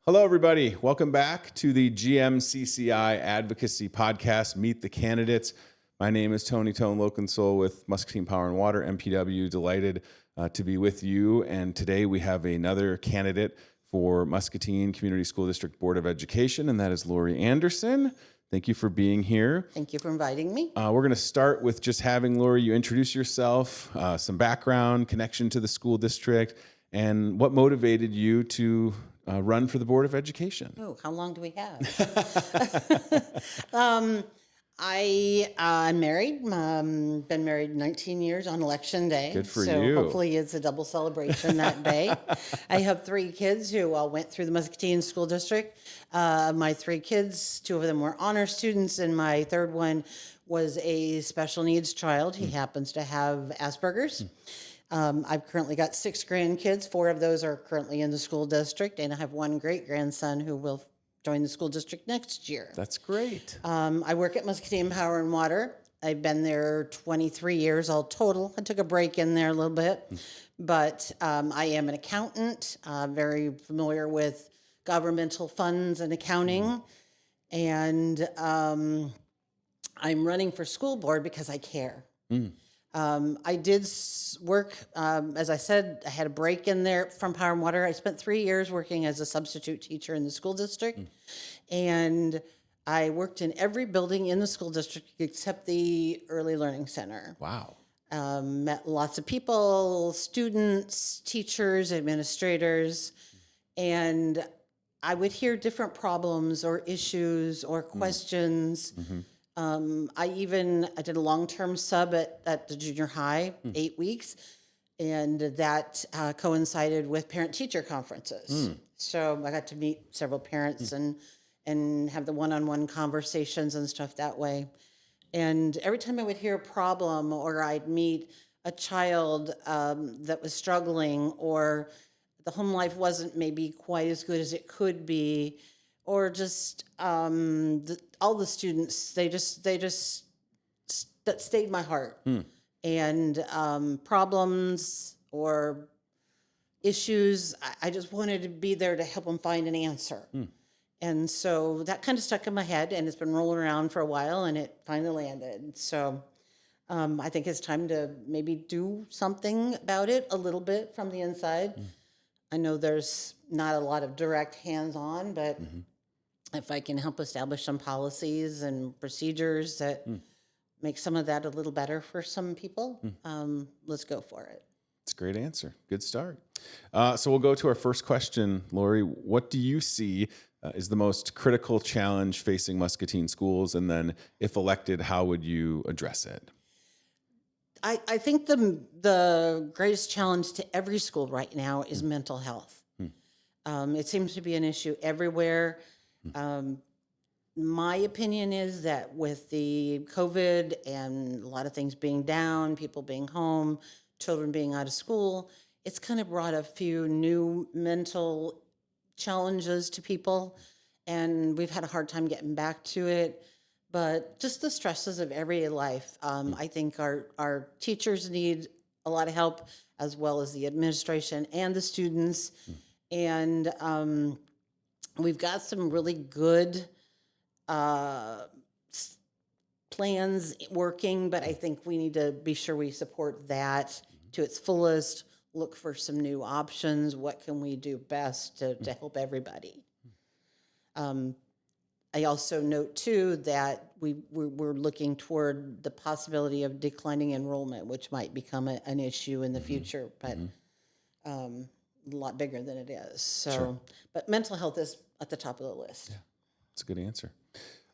Hello, everybody. Welcome back to the GMCCI Advocacy Podcast, Meet the Candidates. My name is Tony Loconsole with Muscatine Power and Water, MPW. Delighted to be with you. And today we have another candidate for Muscatine Community School District Board of Education, and that is Lori Andersen. Thank you for being here. Thank you for inviting me. We're going to start with just having Lori, you introduce yourself, some background, connection to the school district, and what motivated you to run for the Board of Education. Oh, how long do we have? I'm married. Been married 19 years on election day. Good for so you. Hopefully it's a double celebration that day. I have 3 kids who all went through the Muscatine School District. My 3 kids, 2 of them were honor students, and my third one was a special needs child. He happens to have Asperger's. I've currently got 6 grandkids. 4 of those are currently in the school district, and I have 1 great-grandson who will join the school district next year. That's great. I work at Muscatine Power and Water. I've been there 23 years all total. I took a break in there a little bit, but I am an accountant, very familiar with governmental funds and accounting, and I'm running for school board because I care. I did work, as I said, I had a break in there from Power and Water. I spent 3 years working as a substitute teacher in the school district, and I worked in every building in the school district except the Early Learning Center. Wow. Met lots of people, students, teachers, administrators, and I would hear different problems or issues or questions. I did a long-term sub at the junior high, 8 weeks, and that coincided with parent-teacher conferences. So I got to meet several parents and have the one-on-one conversations and stuff that way. And every time I would hear a problem or I'd meet a child that was struggling, or the home life wasn't maybe quite as good as it could be, or just all the students, that stayed my heart. And problems or issues, I just wanted to be there to help them find an answer. And so that kind of stuck in my head, and it's been rolling around for a while, and it finally landed. So I think it's time to maybe do something about it a little bit from the inside. I know there's not a lot of direct hands-on, but if I can help establish some policies and procedures that make some of that a little better for some people, let's go for it. That's a great answer. Good start. So we'll go to our first question, Lori. What do you see is the most critical challenge facing Muscatine schools? And then if elected, how would you address it? I think the greatest challenge to every school right now is mental health. It seems to be an issue everywhere. My opinion is that with the COVID and a lot of things being down, people being home, children being out of school, it's kind of brought a few new mental challenges to people, and we've had a hard time getting back to it. But just the stresses of everyday life, I think our teachers need a lot of help, as well as the administration and the students. And we've got some really good plans working, but I think we need to be sure we support that to its fullest, look for some new options. What can we do best to help everybody? I also note, too, that we're looking toward the possibility of declining enrollment, which might become an issue in the future, but a lot bigger than it is. So, Sure. But mental health is at the top of the list. Yeah, that's a good answer.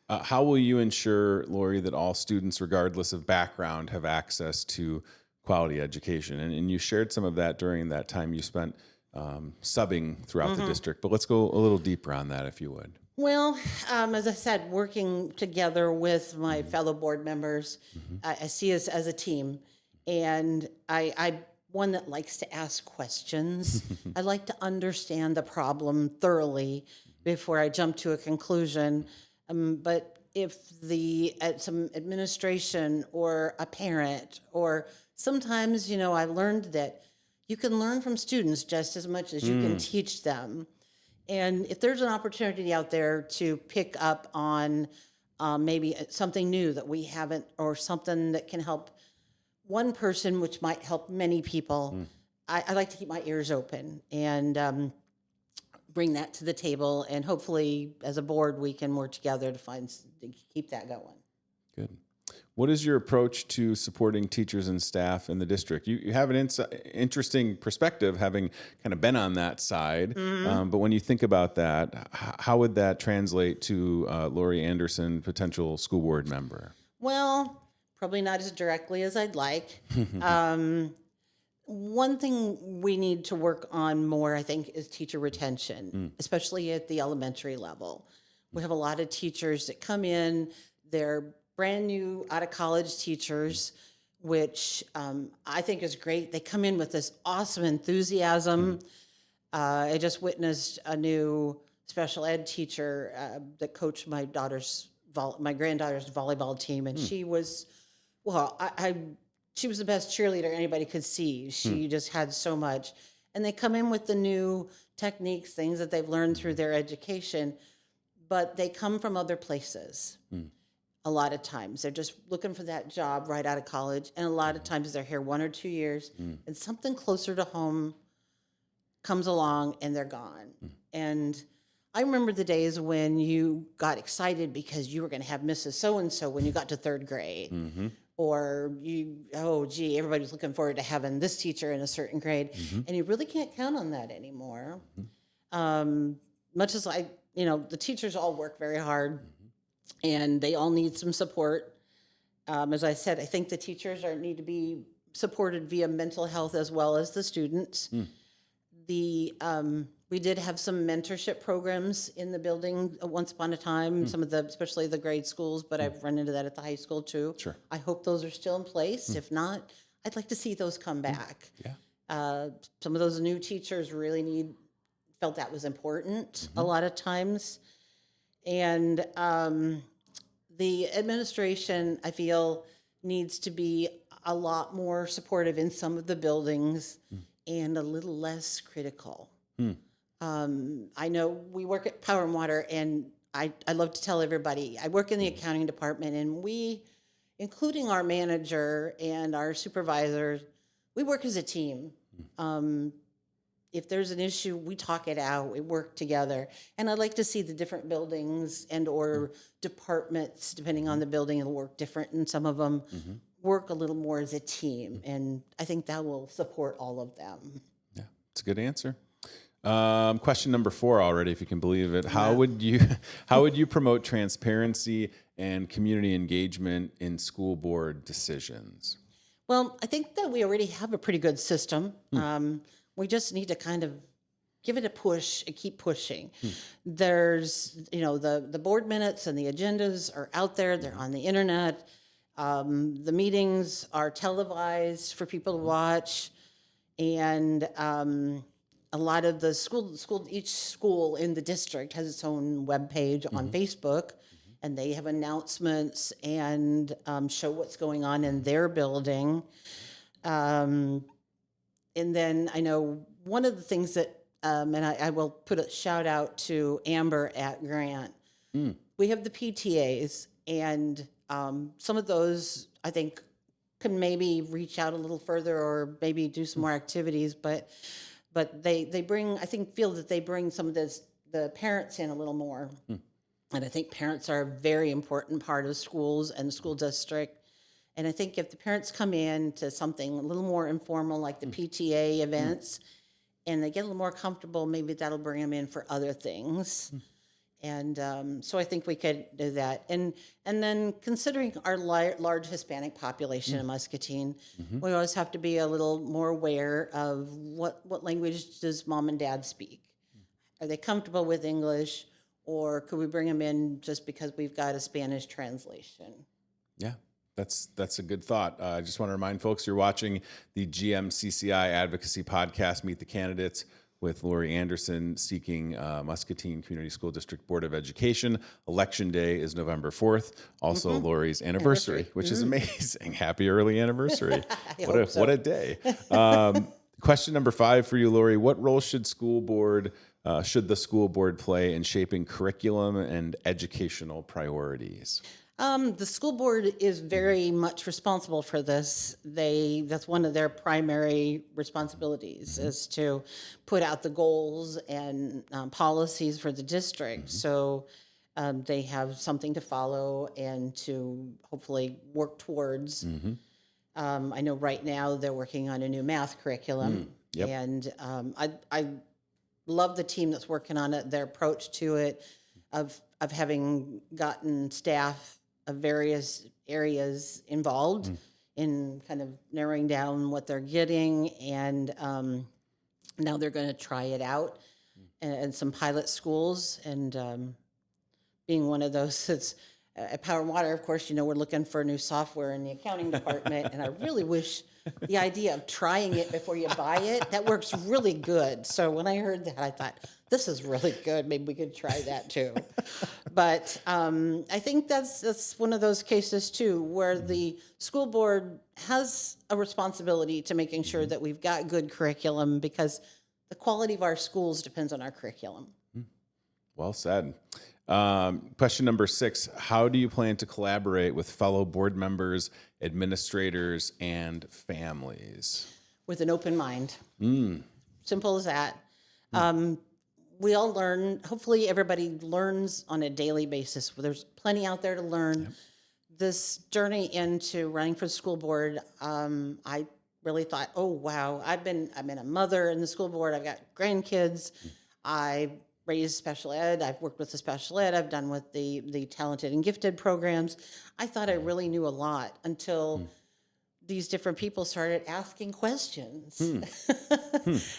How will you ensure, Lori, that all students, regardless of background, have access to quality education? And you shared some of that during that time you spent subbing throughout the district, but let's go a little deeper on that, if you would. Well, as I said, working together with my fellow board members, I see us as a team, and I'm one that likes to ask questions. I like to understand the problem thoroughly before I jump to a conclusion. But if some administration or a parent, or sometimes, I learned that you can learn from students just as much as you can teach them. And if there's an opportunity out there to pick up on maybe something new that we haven't, or something that can help one person, which might help many people, I like to keep my ears open and bring that to the table. And hopefully, as a board, we can work together to keep that going. Good. What is your approach to supporting teachers and staff in the district? You have an interesting perspective, having kind of been on that side. But when you think about that, how would that translate to Lori Andersen, potential school board member? Well, probably not as directly as I'd like. One thing we need to work on more, I think, is teacher retention, especially at the elementary level. We have a lot of teachers that come in, they're brand new out of college teachers, which I think is great. They come in with this awesome enthusiasm. I just witnessed a new special ed teacher that coached my granddaughter's volleyball team, and she was, well, she was the best cheerleader anybody could see. She just had so much. And they come in with the new techniques, things that they've learned through their education, but they come from other places. A lot of times they're just looking for that job right out of college. And a lot of times they're here 1 or 2 years and something closer to home comes along and they're gone. And I remember the days when you got excited because you were going to have Mrs. So-and-so when you got to 3rd grade. Or everybody's looking forward to having this teacher in a certain grade. And you really can't count on that anymore. Much as the teachers all work very hard. And they all need some support. As I said, I think the teachers need to be supported via mental health as well as the students. We did have some mentorship programs in the building once upon a time, especially the grade schools, but I've run into that at the high school too. Sure. I hope those are still in place. If not, I'd like to see those come back. Some of those new teachers really felt that was important a lot of times. And the administration, I feel, needs to be a lot more supportive in some of the buildings and a little less critical. I know we work at Power and Water, and I love to tell everybody, I work in the accounting department, and we, including our manager and our supervisors, we work as a team. If there's an issue, we talk it out, we work together. And I'd like to see the different buildings and or departments, depending on the building, it'll work different, and some of them work a little more as a team. And I think that will support all of them. Yeah, it's a good answer. Question number 4 already, if you can believe it. How would you promote transparency and community engagement in school board decisions? Well, I think that we already have a pretty good system. We just need to kind of give it a push and keep pushing. There's, the board minutes and the agendas are out there. They're on the internet. The meetings are televised for people to watch. And a lot of the each school in the district has its own webpage on Facebook. And they have announcements and show what's going on in their building. And then I know one of the things that, and I will put a shout out to Amber at Grant. We have the PTAs, and some of those I think can maybe reach out a little further or maybe do some more activities. But they bring, I think, feel that they bring some of the parents in a little more. And I think parents are a very important part of schools and the school district. And I think if the parents come in to something a little more informal, like the PTA events, and they get a little more comfortable, maybe that'll bring them in for other things. And so I think we could do that. And then considering our large Hispanic population in Muscatine, we always have to be a little more aware of what language does mom and dad speak. Are they comfortable with English, or could we bring them in just because we've got a Spanish translation? Yeah. That's a good thought. I just want to remind folks you're watching the GMCCI Advocacy Podcast, Meet the Candidates, with Lori Andersen seeking Muscatine Community School District Board of Education. Election Day is November 4th, also Lori's anniversary, which is amazing. Happy early anniversary. What a day. Question number 5 for you, Lori. What role should school board should the school board play in shaping curriculum and educational priorities? The school board is very much responsible for this. That's one of their primary responsibilities is to put out the goals and policies for the district. So they have something to follow and to hopefully work towards. I know right now they're working on a new math curriculum, Yep. and I love the team that's working on it. Their approach to it, of having gotten staff of various areas involved in kind of narrowing down what they're getting, and now they're going to try it out in some pilot schools, and being one of those that's at Power and Water, of course, we're looking for new software in the accounting department, and I really wish the idea of trying it before you buy it, that works really good. So when I heard that, I thought, this is really good. Maybe we could try that too. But I think that's one of those cases too, where the school board has a responsibility to making sure that we've got good curriculum, because the quality of our schools depends on our curriculum. Well said. Question number 6, how do you plan to collaborate with fellow board members, administrators, and families? With an open mind. Simple as that. We all learn. Hopefully everybody learns on a daily basis. There's plenty out there to learn. This journey into running for the school board, I really thought, oh, wow, I've been a mother in the school board. I've got grandkids. I raised special ed. I've worked with the special ed. I've done with the talented and gifted programs. I thought I really knew a lot until these different people started asking questions.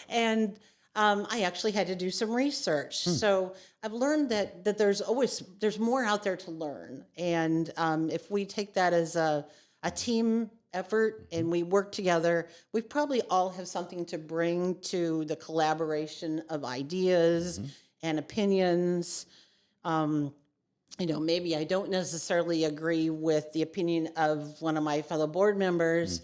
And I actually had to do some research. So I've learned that there's more out there to learn. And if we take that as a team effort and we work together, we probably all have something to bring to the collaboration of ideas and opinions. Maybe I don't necessarily agree with the opinion of one of my fellow board members,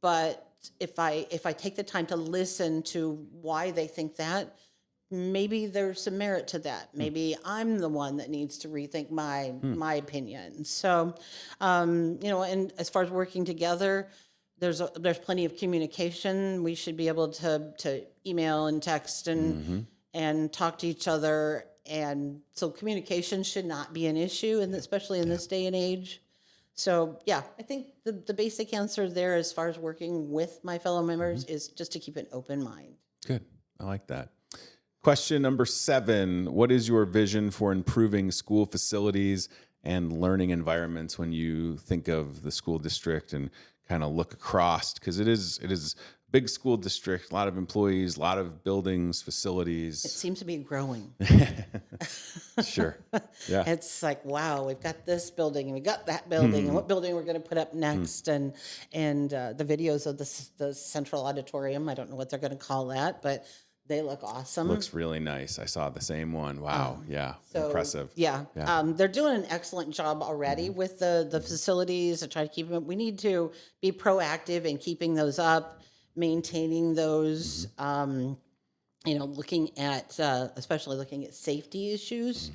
but if I take the time to listen to why they think that, maybe there's some merit to that. Maybe I'm the one that needs to rethink my opinion. So, and as far as working together, there's plenty of communication. We should be able to email and text and talk to each other. And so communication should not be an issue, and especially in this day and age. So, yeah, I think the basic answer there as far as working with my fellow members is just to keep an open mind. Good. I like that. Question number 7, what is your vision for improving school facilities and learning environments when you think of the school district and kind of look across? Because it is a big school district, a lot of employees, a lot of buildings, facilities. It seems to be growing. Sure. Yeah. It's like, wow, we've got this building and we got that building and what building we're going to put up next, and the videos of the central auditorium. I don't know what they're going to call that, but they look awesome. Looks really nice. I saw the same one. Wow. Yeah. So, impressive. Yeah. They're doing an excellent job already with the facilities to try to keep them. We need to be proactive in keeping those up, maintaining those, looking at, especially looking at safety issues.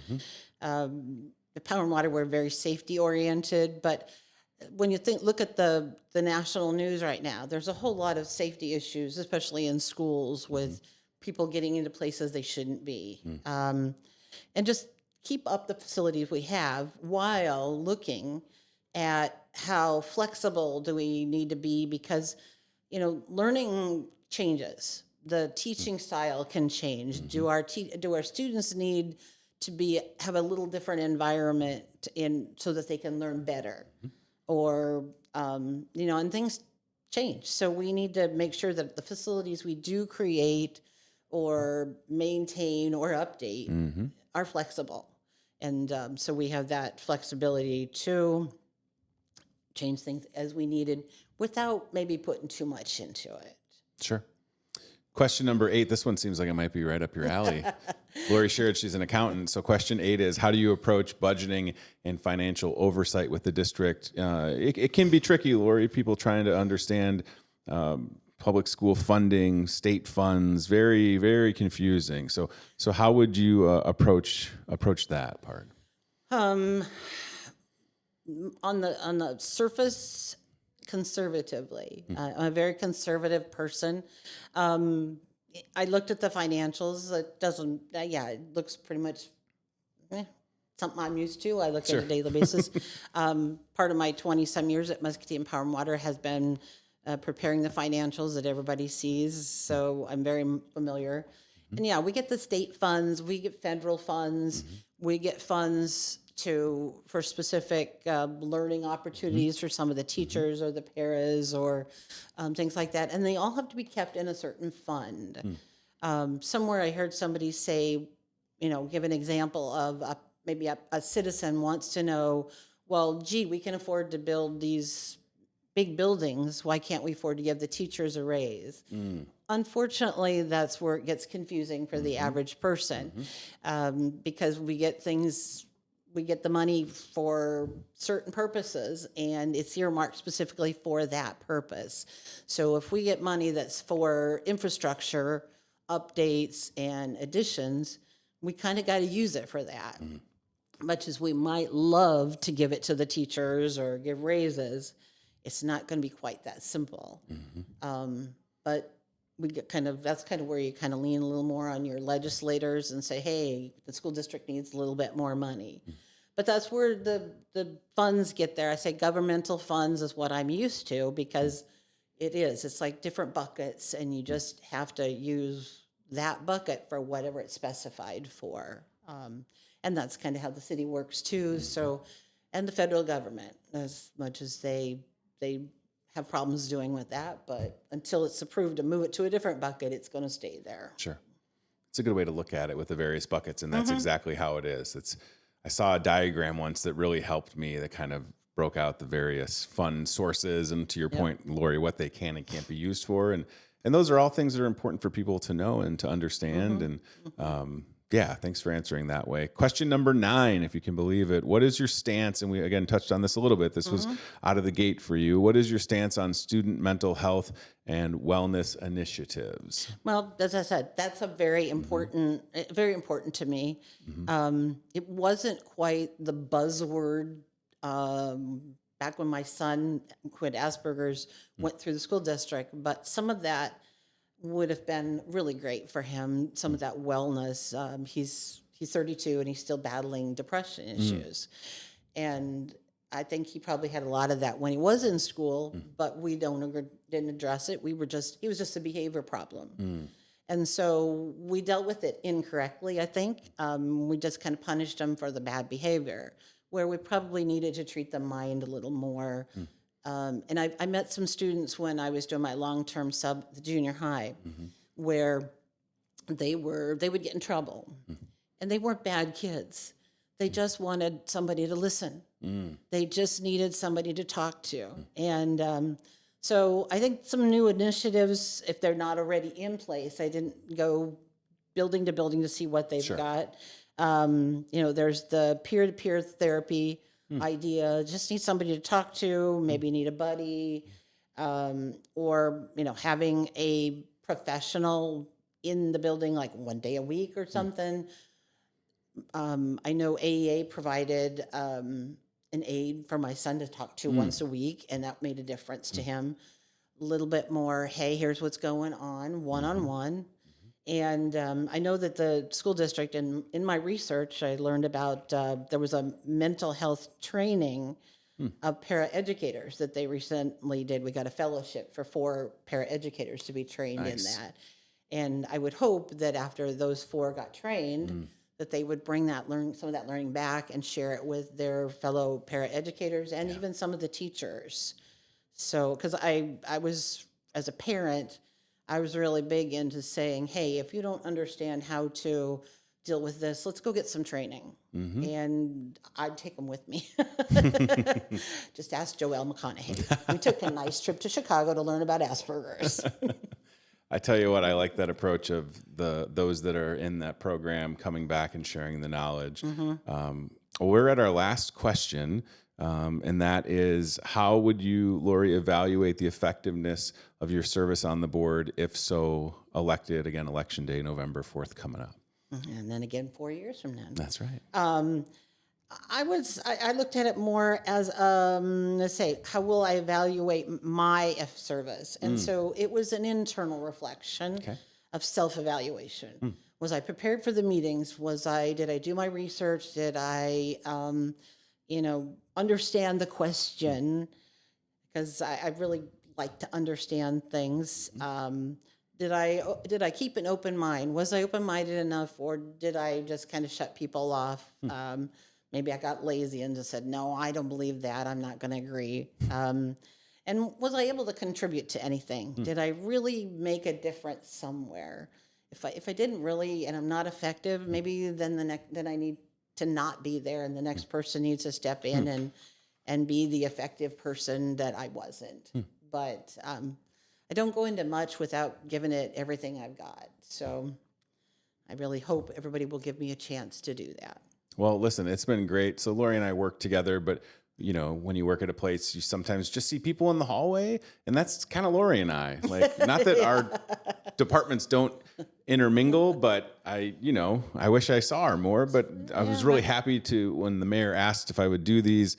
The Power and Water, we're very safety oriented, but when you look at the national news right now, there's a whole lot of safety issues, especially in schools with people getting into places they shouldn't be. And just keep up the facilities we have while looking at how flexible do we need to be, because, learning changes. The teaching style can change. Do our students need to have a little different environment so that they can learn better? Or, and things change. So we need to make sure that the facilities we do create or maintain or update are flexible. And so we have that flexibility to change things as we needed without maybe putting too much into it. Sure. Question number 8, this one seems like it might be right up your alley. Lori shared she's an accountant. So question 8 is, how do you approach budgeting and financial oversight with the district? It can be tricky, Lori, people trying to understand public school funding, state funds, very, very confusing. So how would you approach that part? Um, on the surface, conservatively. I'm a very conservative person. Um, I looked at the financials. It doesn't. It looks pretty much something I'm used to. I look Sure. at a daily basis. Part of my 20-some years at Muscatine Power and Water has been preparing the financials that everybody sees. So I'm very familiar. And yeah, we get the state funds, we get federal funds, we get funds for specific learning opportunities for some of the teachers or the paras or things like that. And they all have to be kept in a certain fund. Somewhere I heard somebody say, give an example of maybe a citizen wants to know, well, gee, we can afford to build these big buildings. Why can't we afford to give the teachers a raise? Unfortunately, that's where it gets confusing for the average person because we get the money for certain purposes and it's earmarked specifically for that purpose. So if we get money that's for infrastructure, updates, and additions, we kind of got to use it for that. Much as we might love to give it to the teachers or give raises, it's not going to be quite that simple. But we get that's kind of where you kind of lean a little more on your legislators and say, hey, the school district needs a little bit more money. But that's where the funds get there. I say governmental funds is what I'm used to because it's like different buckets and you just have to use that bucket for whatever it's specified for. And that's kind of how the city works too. So, and the federal government, as much as they have problems doing with that, but until it's approved to move it to a different bucket, it's going to stay there. Sure. It's a good way to look at it with the various buckets, and that's exactly how it is. I saw a diagram once that really helped me that kind of broke out the various fund sources and, to your point, Lori, what they can and can't be used for. And those are all things that are important for people to know and to understand. And thanks for answering that way. Question number 9, if you can believe it. What is your stance? And we, again, touched on this a little bit. This was out of the gate for you. What is your stance on student mental health and wellness initiatives? Well, as I said, that's a very important to me. It wasn't quite the buzzword back when my son, who had Asperger's, went through the school district, but some of that would have been really great for him. Some of that wellness. He's 32 and he's still battling depression issues. And I think he probably had a lot of that when he was in school, but we didn't address it. He was just a behavior problem. And so we dealt with it incorrectly, I think. We just kind of punished him for the bad behavior, where we probably needed to treat the mind a little more. And I met some students when I was doing my long-term sub at the junior high, where they would get in trouble, and they weren't bad kids. They just wanted somebody to listen. They just needed somebody to talk to. And so I think some new initiatives, if they're not already in place, I didn't go building to building to see what they've got. There's the peer-to-peer therapy idea. Just need somebody to talk to, maybe need a buddy, or having a professional in the building like one day a week or something. I know AEA provided an aide for my son to talk to once a week, and that made a difference to him. A little bit more, hey, here's what's going on, one-on-one. And I know that the school district, in my research, I learned about there was a mental health training of paraeducators that they recently did. We got a fellowship for 4 paraeducators to be trained in that. And I would hope that after those 4 got trained, that they would bring some of that learning back and share it with their fellow paraeducators and even some of the teachers. So, because I was, as a parent, I was really big into saying, hey, if you don't understand how to deal with this, let's go get some training. And I'd take them with me. Just ask Joelle McConaughey. We took a nice trip to Chicago to learn about Asperger's. I tell you what, I like that approach of those that are in that program coming back and sharing the knowledge. We're at our last question. And that is, how would you, Lori, evaluate the effectiveness of your service on the board if so elected, again, Election Day, November 4th coming up? And then again, 4 years from now. That's right. I looked at it more as, let's say, how will I evaluate my service? And so it was an internal reflection of self-evaluation. Was I prepared for the meetings? Did I do my research? Did I, understand the question? Because I really like to understand things. Did I keep an open mind? Was I open-minded enough, or did I just kind of shut people off? Maybe I got lazy and just said, no, I don't believe that. I'm not going to agree. And was I able to contribute to anything? Did I really make a difference somewhere? If I didn't really, and I'm not effective, maybe then I need to not be there, and the next person needs to step in and be the effective person that I wasn't. But I don't go into much without giving it everything I've got. So I really hope everybody will give me a chance to do that. Well, listen, it's been great. So Lori and I work together, but when you work at a place, you sometimes just see people in the hallway, and that's kind of Lori and I. Like, not that our departments don't intermingle, but I wish I saw her more. But I was really happy when the mayor asked if I would do these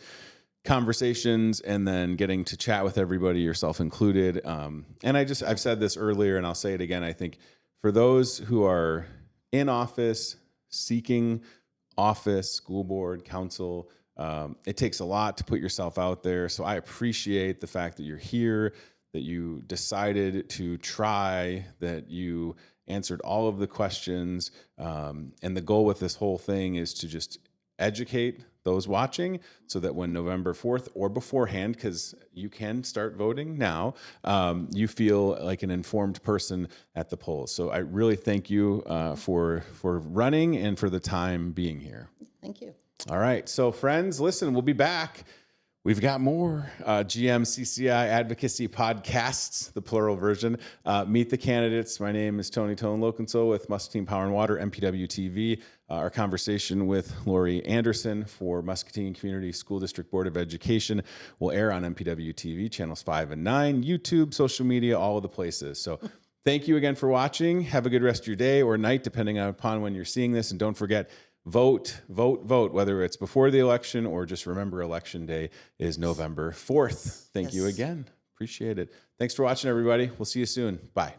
conversations and then getting to chat with everybody, yourself included. And I've said this earlier, and I'll say it again. I think for those who are in office, seeking office, school board, council, it takes a lot to put yourself out there. So I appreciate the fact that you're here, that you decided to try, that you answered all of the questions. And the goal with this whole thing is to just educate those watching so that when November 4th or beforehand, because you can start voting now, you feel like an informed person at the polls. So I really thank you for running and for the time being here. Thank you. All right. So friends, listen, we'll be back. We've got more GMCCI advocacy podcasts, the plural version. Meet the candidates. My name is Tony Tone Loconsole with Muscatine Power and Water, MPW TV. Our conversation with Lori Andersen for Muscatine Community School District Board of Education will air on MPW TV, channels 5 and 9, YouTube, social media, all of the places. So thank you again for watching. Have a good rest of your day or night, depending upon when you're seeing this. And don't forget, vote, vote, vote, whether it's before the election or just remember Election Day is November 4th. Thank you again. Appreciate it. Thanks for watching, everybody. We'll see you soon. Bye.